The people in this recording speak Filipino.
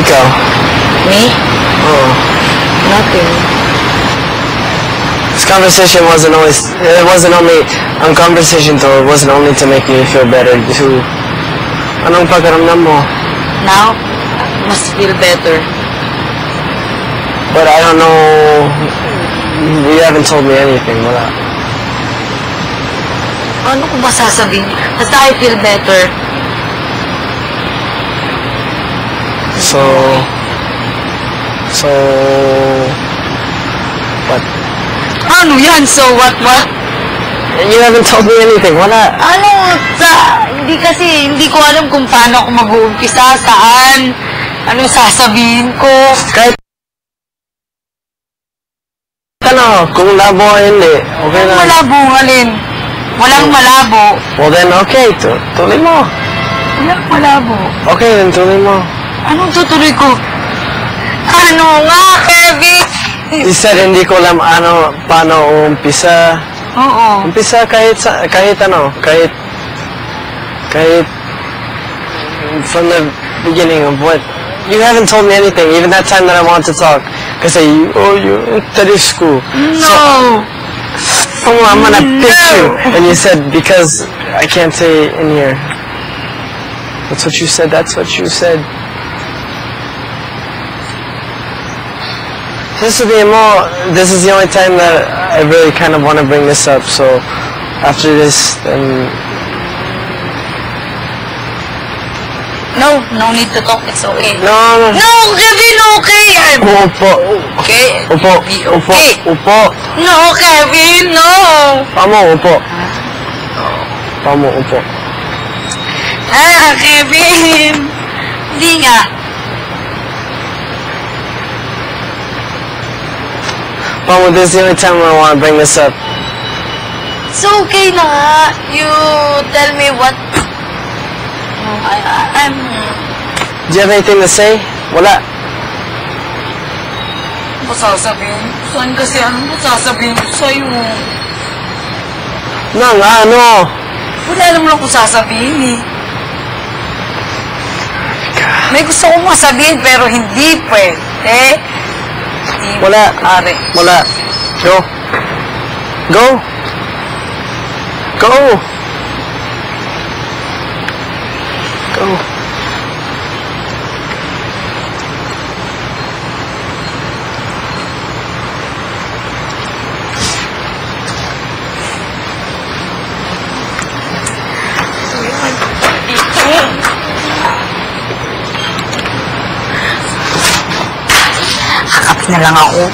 Ikaw? Me? Oo. Nothing. This conversation wasn't only ang conversation to, it wasn't only to make me feel better, to anong pagkaramdam mo? Now, must feel better. But I don't know, you haven't told me anything, wala. Ano ko ba sasabihin? Basta I feel better. So, what? Ano yan? So what? You haven't told me anything, wala. Ano? Hindi ko alam kung paano ako mag-uumpisa, saan, anong sasabihin ko. Kahit ano, kung labo o hindi, okay Walang na. malabo, alin? Walang malabo. Well then, okay, tuloy mo. Walang malabo. Okay, then tuloy mo. Anong tutuloy ko? Ano nga, Kevin? You said hindi ko alam paano umpisa. Oo. Umpisa kahit from the beginning of what. You haven't told me anything, even that time that I wanted to talk. Kasi you study school. No. So, I'm gonna pitch you. And you said, because I can't say in here. That's what you said, Sasabihin mo, this is the only time that I really kind of want to bring this up, so after this, then... No need to talk, it's okay. No, Kevin, okay! Upo. Okay? Upo. Okay. Upo. No, Kevin, no! Pamo, upo. Pamo, upo. Kevin! Hindi nga. Pamo, this is the only time I want to bring this up. It's okay na nga. You tell me what... I'm... Do you have anything to say? Wala. Ano ba sasabihin? Saan kasi ano ba sasabihin ko sa'yo? Ano? Wala naman ako sasabihin eh. May gusto kong masabihin pero hindi pwede. Wala. Ari. Wala. Go. Go. Go. Go. Kakapit na lang ako.